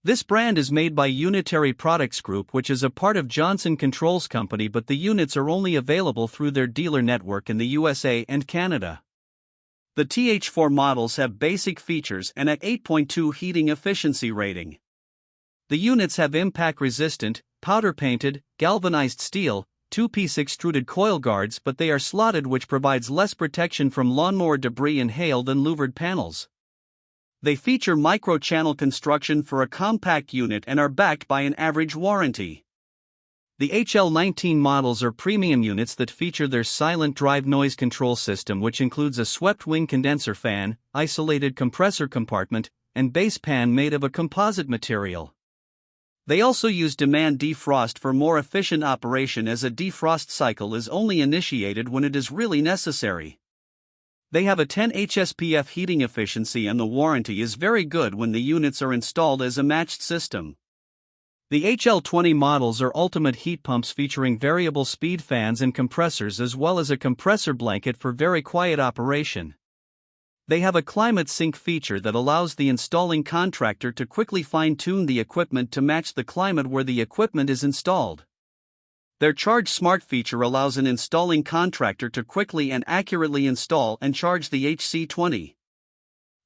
This brand is made by Unitary Products Group, which is a part of Johnson Controls Company, but the units are only available through their dealer network in the USA and Canada. The TH4 models have basic features and an 8.2 heating efficiency rating. The units have impact-resistant, powder-painted, galvanized steel, two-piece extruded coil guards, but they are slotted, which provides less protection from lawnmower debris and hail than louvered panels. They feature micro-channel construction for a compact unit and are backed by an average warranty. The HL19 models are premium units that feature their silent drive noise control system, which includes a swept wing condenser fan, isolated compressor compartment, and base pan made of a composite material. They also use demand defrost for more efficient operation, as a defrost cycle is only initiated when it is really necessary. They have a 10 HSPF heating efficiency, and the warranty is very good when the units are installed as a matched system. The HL20 models are ultimate heat pumps featuring variable speed fans and compressors, as well as a compressor blanket for very quiet operation. They have a climate sync feature that allows the installing contractor to quickly fine-tune the equipment to match the climate where the equipment is installed. Their Charge Smart feature allows an installing contractor to quickly and accurately install and charge the HC20.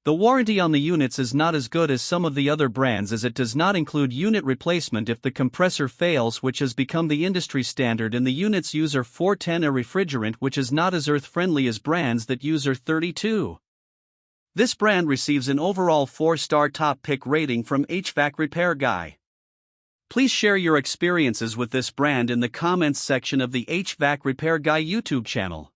The warranty on the units is not as good as some of the other brands, as it does not include unit replacement if the compressor fails, which has become the industry standard, and the units use R410, a refrigerant which is not as earth-friendly as brands that use R32. This brand receives an overall 4-star top pick rating from HvacRepairGuy. Please share your experiences with this brand in the comments section of the HvacRepairGuy YouTube channel.